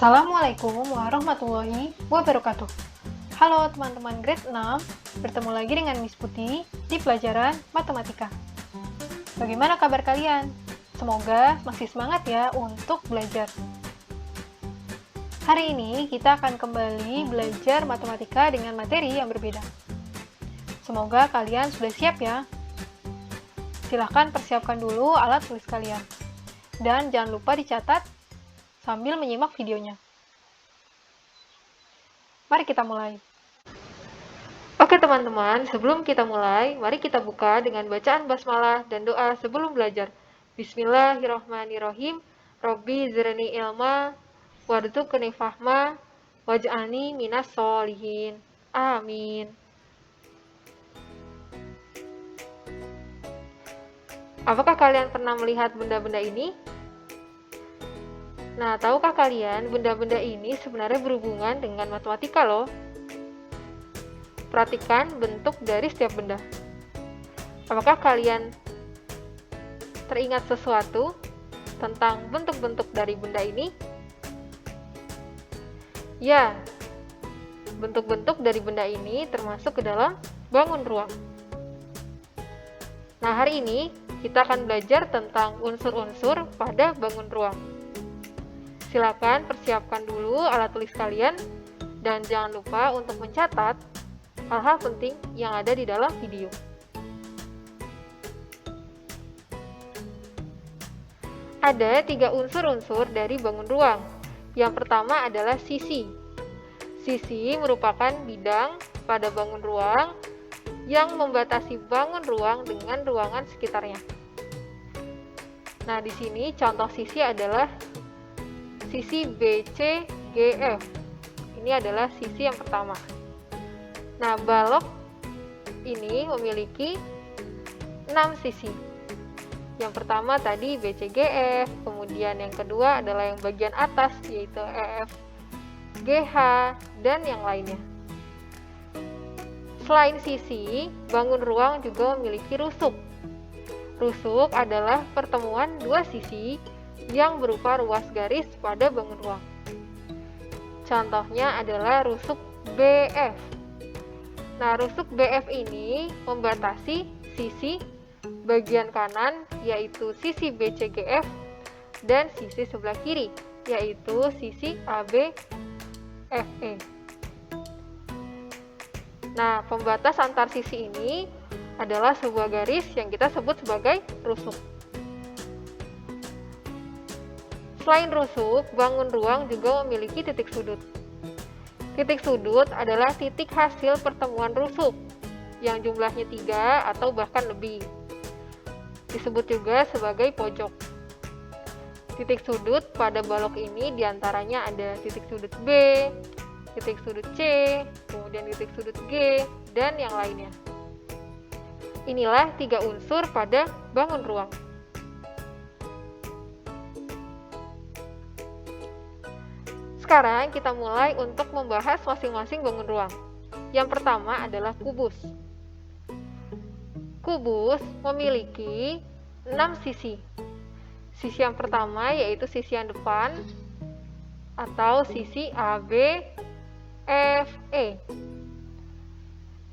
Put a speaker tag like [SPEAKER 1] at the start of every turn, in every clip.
[SPEAKER 1] Assalamualaikum warahmatullahi wabarakatuh. Halo teman-teman grade 6, bertemu lagi dengan Miss Putih di pelajaran matematika. Bagaimana kabar kalian? Semoga masih semangat ya untuk belajar. Hari ini kita akan kembali belajar matematika dengan materi yang berbeda. Semoga kalian sudah siap ya. Silahkan persiapkan dulu alat tulis kalian. Dan jangan lupa dicatat sambil menyimak videonya. Mari kita mulai. Oke teman-teman, sebelum kita mulai, mari kita buka dengan bacaan basmalah dan doa sebelum belajar. Bismillahirrahmanirrahim. Robbi zirni ilma, warzuqni fahma, waj'alni minas sholihin. Amin. Apakah kalian pernah melihat benda-benda ini? Nah, tahukah kalian benda-benda ini sebenarnya berhubungan dengan matematika loh? Perhatikan bentuk dari setiap benda. Apakah kalian teringat sesuatu tentang bentuk-bentuk dari benda ini? Ya, bentuk-bentuk dari benda ini termasuk ke dalam bangun ruang. Nah, hari ini kita akan belajar tentang unsur-unsur pada bangun ruang. Silakan persiapkan dulu alat tulis kalian dan jangan lupa untuk mencatat hal-hal penting yang ada di dalam video. Ada 3 unsur-unsur dari bangun ruang. Yang pertama adalah sisi. Sisi merupakan bidang pada bangun ruang yang membatasi bangun ruang dengan ruangan sekitarnya. Nah, di sini contoh sisi adalah sisi BCGF. Ini adalah sisi yang pertama. Nah, balok ini memiliki 6 sisi. Yang pertama tadi BCGF, kemudian yang kedua adalah yang bagian atas yaitu EFGH dan yang lainnya. Selain sisi, bangun ruang juga memiliki rusuk. Rusuk adalah pertemuan dua sisi yang berupa ruas garis pada bangun ruang. Contohnya adalah rusuk BF. Nah, rusuk BF ini membatasi sisi bagian kanan yaitu sisi BCGF dan sisi sebelah kiri yaitu sisi ABFE. Nah, pembatas antar sisi ini adalah sebuah garis yang kita sebut sebagai rusuk. Selain rusuk, bangun ruang juga memiliki titik sudut. Titik sudut adalah titik hasil pertemuan rusuk yang jumlahnya 3 atau bahkan lebih. Disebut juga sebagai pojok. Titik sudut pada balok ini diantaranya ada titik sudut B, titik sudut C, kemudian titik sudut G, dan yang lainnya. Inilah 3 unsur pada bangun ruang. Sekarang kita mulai untuk membahas masing-masing bangun ruang. Yang pertama adalah kubus. Kubus memiliki 6 sisi. Sisi yang pertama yaitu sisi yang depan atau sisi ABFE.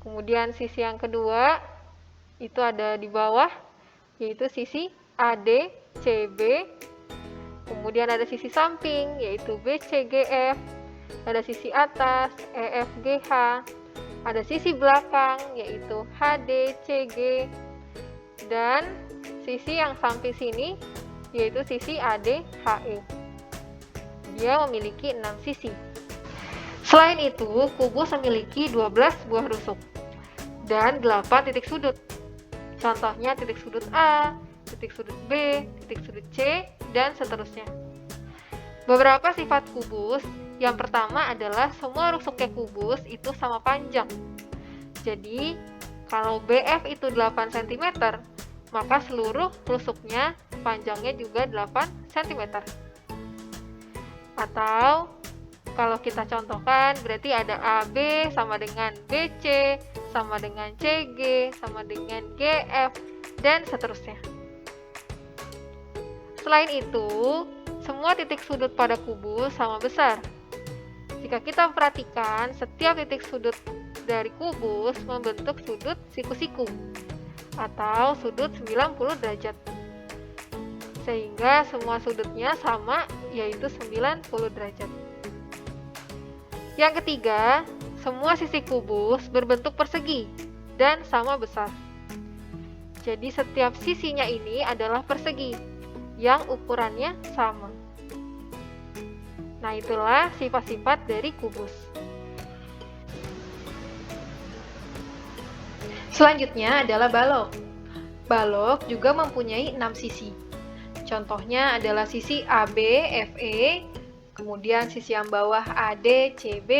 [SPEAKER 1] Kemudian sisi yang kedua itu ada di bawah yaitu sisi ADCB. Kemudian ada sisi samping yaitu BCGF, ada sisi atas EFGH, ada sisi belakang yaitu HDCG, dan sisi yang samping sini yaitu sisi ADHE. Dia memiliki 6 sisi. Selain itu, kubus memiliki 12 buah rusuk dan 8 titik sudut. Contohnya titik sudut A, titik sudut B, titik sudut C, dan seterusnya. Beberapa sifat kubus. Yang pertama adalah semua rusuknya kubus itu sama panjang. Jadi, kalau BF itu 8 cm, maka seluruh rusuknya panjangnya juga 8 cm. Atau, kalau kita contohkan, berarti ada AB sama dengan BC, sama dengan CG, sama dengan GF, dan seterusnya. Selain itu, semua titik sudut pada kubus sama besar. Jika kita perhatikan, setiap titik sudut dari kubus membentuk sudut siku-siku atau sudut 90 derajat. Sehingga semua sudutnya sama, yaitu 90 derajat. Yang ketiga, semua sisi kubus berbentuk persegi dan sama besar. Jadi setiap sisinya ini adalah persegi yang ukurannya sama. Nah, itulah sifat-sifat dari kubus. Selanjutnya adalah balok. Balok juga mempunyai 6 sisi. Contohnya adalah sisi AB, FE, kemudian sisi yang bawah AD, CB,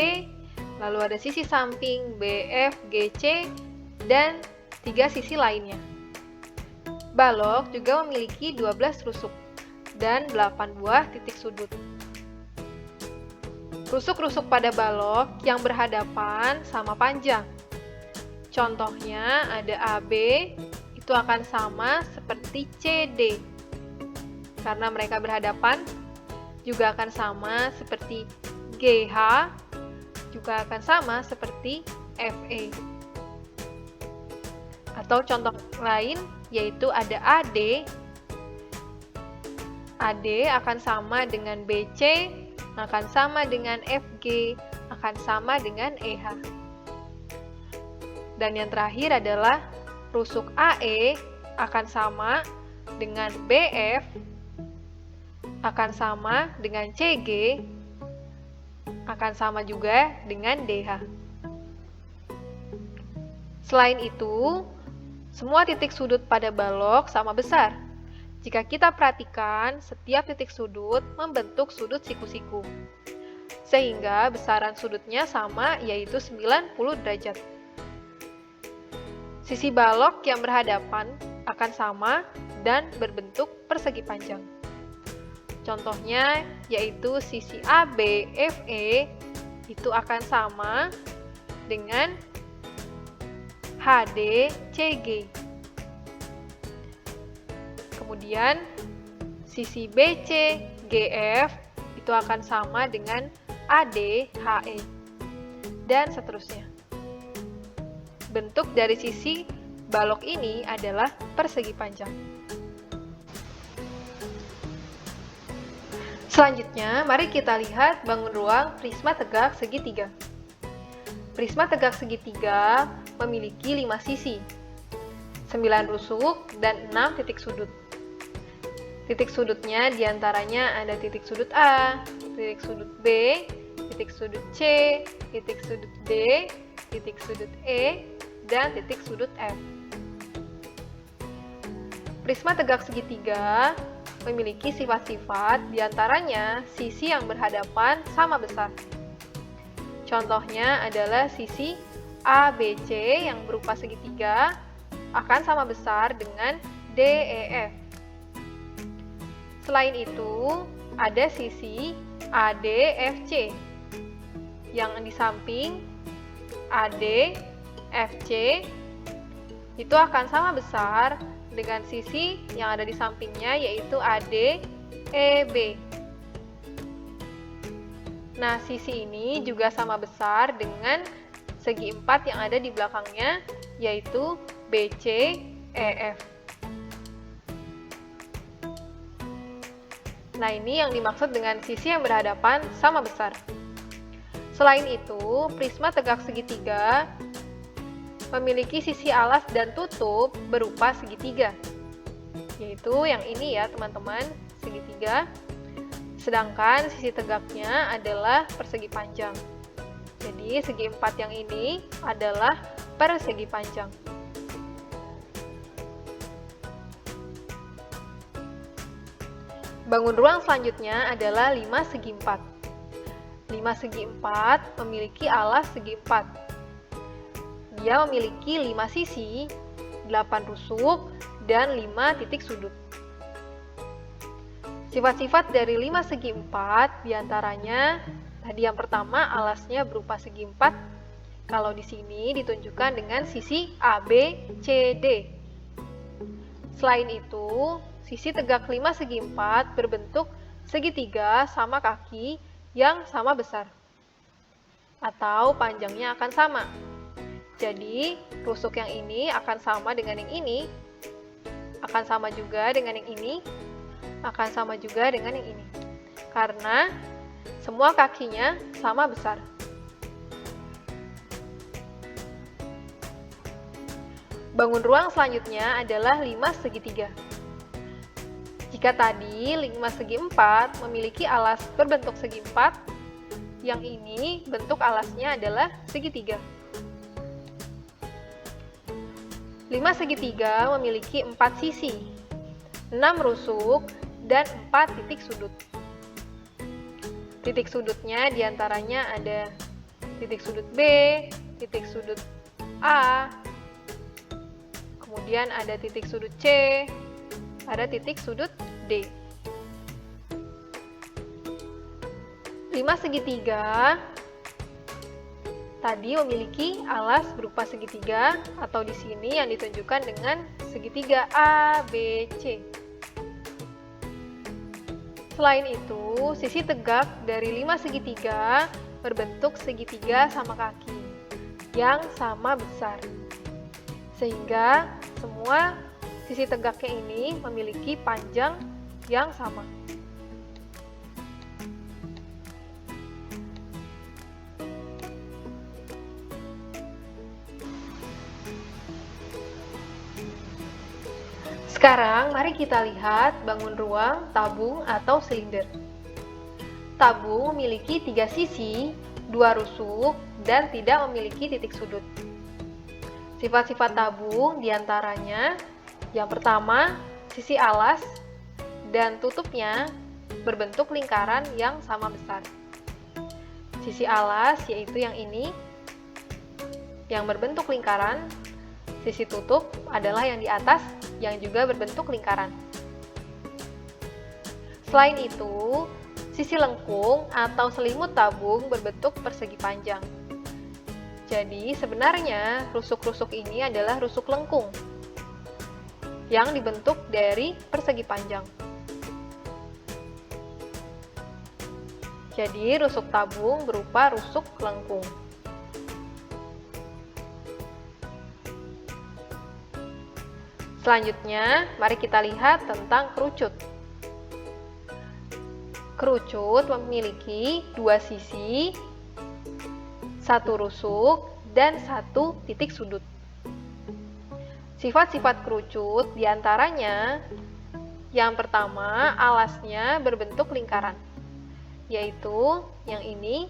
[SPEAKER 1] lalu ada sisi samping BF, GC, dan 3 sisi lainnya. Balok juga memiliki 12 rusuk dan 8 buah titik sudut. Rusuk-rusuk pada balok yang berhadapan sama panjang. Contohnya ada AB, itu akan sama seperti CD. Karena mereka berhadapan, juga akan sama seperti GH, juga akan sama seperti FE. Atau contoh lain, yaitu ada AD. AD akan sama dengan BC, akan sama dengan FG, akan sama dengan EH. Dan yang terakhir adalah rusuk AE akan sama dengan BF, akan sama dengan CG, akan sama juga dengan DH. Selain itu, semua titik sudut pada balok sama besar. Jika kita perhatikan, setiap titik sudut membentuk sudut siku-siku. Sehingga besaran sudutnya sama, yaitu 90 derajat. Sisi balok yang berhadapan akan sama dan berbentuk persegi panjang. Contohnya yaitu sisi AB, FE itu akan sama dengan HD, CG. Kemudian sisi BC, GF itu akan sama dengan AD, HE, dan seterusnya. Bentuk dari sisi balok ini adalah persegi panjang. Selanjutnya, mari kita lihat bangun ruang prisma tegak segitiga. Prisma tegak segitiga memiliki 5 sisi, 9 rusuk, dan 6 titik sudut. Titik sudutnya diantaranya ada titik sudut A, titik sudut B, titik sudut C, titik sudut D, titik sudut E, dan titik sudut F. Prisma tegak segitiga memiliki sifat-sifat diantaranya sisi yang berhadapan sama besar. Contohnya adalah sisi ABC yang berupa segitiga akan sama besar dengan DEF. Selain itu, ada sisi ADFC yang di samping ADFC itu akan sama besar dengan sisi yang ada di sampingnya, yaitu ADEB. Nah, sisi ini juga sama besar dengan segi 4 yang ada di belakangnya, yaitu BCEF. Nah, ini yang dimaksud dengan sisi yang berhadapan sama besar. Selain itu, prisma tegak segitiga memiliki sisi alas dan tutup berupa segitiga, yaitu yang ini ya teman-teman, segitiga. Sedangkan sisi tegaknya adalah persegi panjang. Jadi segi 4 yang ini adalah persegi panjang. Bangun ruang selanjutnya adalah 5 segi 4. 5 segi 4 memiliki alas segi 4. Dia memiliki 5 sisi, 8 rusuk, dan 5 titik sudut. Sifat-sifat dari 5 segi 4 diantaranya, tadi yang pertama alasnya berupa segi 4. Kalau di sini ditunjukkan dengan sisi ABCD. Selain itu, sisi tegak 5 segi 4 berbentuk segitiga sama kaki yang sama besar, atau panjangnya akan sama. Jadi, rusuk yang ini akan sama dengan yang ini, akan sama juga dengan yang ini, akan sama juga dengan yang ini. Karena semua kakinya sama besar. Bangun ruang selanjutnya adalah 5 segitiga. Jika tadi 5 segi 4 memiliki alas berbentuk segi 4, yang ini bentuk alasnya adalah segitiga. 5 segitiga memiliki 4 sisi, 6 rusuk, dan 4 titik sudut. Titik sudutnya diantaranya ada titik sudut B, titik sudut A, kemudian ada titik sudut C, ada titik sudut D. 5 segitiga tadi memiliki alas berupa segitiga, atau di sini yang ditunjukkan dengan segitiga A, B, C. Selain itu, sisi tegak dari 5 segitiga berbentuk segitiga sama kaki yang sama besar. Sehingga semua sisi tegaknya ini memiliki panjang yang sama. Sekarang mari kita lihat bangun ruang tabung atau silinder. Tabung memiliki 3 sisi, 2 rusuk, dan tidak memiliki titik sudut. Sifat-sifat tabung diantaranya, yang pertama, sisi alas dan tutupnya berbentuk lingkaran yang sama besar. Sisi alas yaitu yang ini, yang berbentuk lingkaran. Sisi tutup adalah yang di atas, yang juga berbentuk lingkaran. Selain itu, sisi lengkung atau selimut tabung berbentuk persegi panjang. Jadi sebenarnya rusuk-rusuk ini adalah rusuk lengkung yang dibentuk dari persegi panjang. Jadi rusuk tabung berupa rusuk lengkung. Selanjutnya, mari kita lihat tentang kerucut. Kerucut memiliki 2 sisi, 1 rusuk, dan 1 titik sudut. Sifat-sifat kerucut diantaranya, yang pertama, alasnya berbentuk lingkaran, yaitu yang ini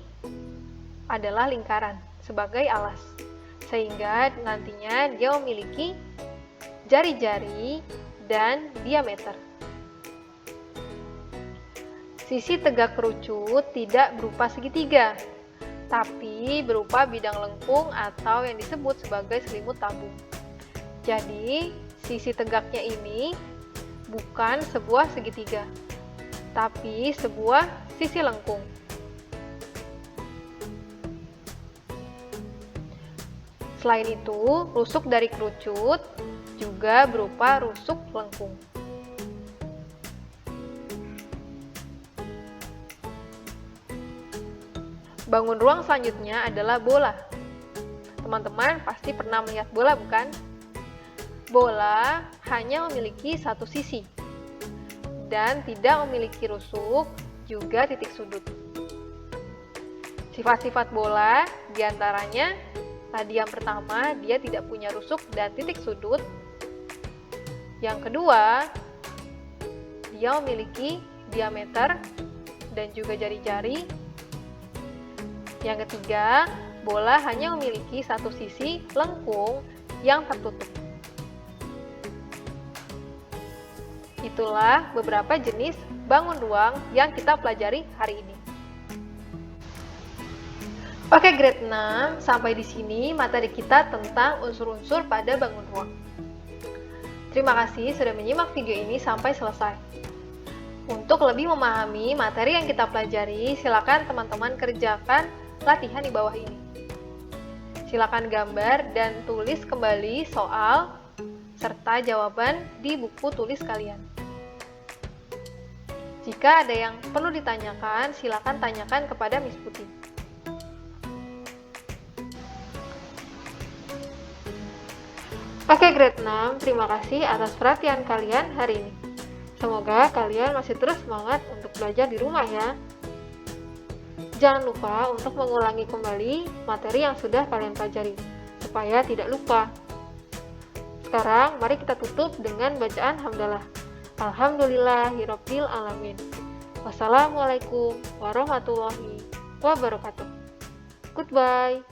[SPEAKER 1] adalah lingkaran sebagai alas, sehingga nantinya dia memiliki jari-jari dan diameter. Sisi tegak kerucut tidak berupa segitiga, tapi berupa bidang lengkung atau yang disebut sebagai selimut tabung. Jadi, sisi tegaknya ini bukan sebuah segitiga, tapi sebuah sisi lengkung. Selain itu, rusuk dari kerucut juga berupa rusuk lengkung. Bangun ruang selanjutnya adalah bola. Teman-teman pasti pernah melihat bola, bukan? Bola hanya memiliki 1 sisi dan tidak memiliki rusuk, juga titik sudut. Sifat-sifat bola diantaranya, tadi yang pertama, dia tidak punya rusuk dan titik sudut. Yang kedua, dia memiliki diameter dan juga jari-jari. Yang ketiga, bola hanya memiliki 1 sisi lengkung yang tertutup. Itulah beberapa jenis bangun ruang yang kita pelajari hari ini. Oke, grade 6, sampai di sini materi kita tentang unsur-unsur pada bangun ruang. Terima kasih sudah menyimak video ini sampai selesai. Untuk lebih memahami materi yang kita pelajari, silakan teman-teman kerjakan latihan di bawah ini. Silakan gambar dan tulis kembali soal serta jawaban di buku tulis kalian. Jika ada yang perlu ditanyakan, silakan tanyakan kepada Miss Putih. Oke grade 6, terima kasih atas perhatian kalian hari ini. Semoga kalian masih terus semangat untuk belajar di rumah ya. Jangan lupa untuk mengulangi kembali materi yang sudah kalian pelajari, supaya tidak lupa. Sekarang mari kita tutup dengan bacaan hamdalah. Alhamdulillahirabbil alamin. Wassalamualaikum warahmatullahi wabarakatuh. Goodbye.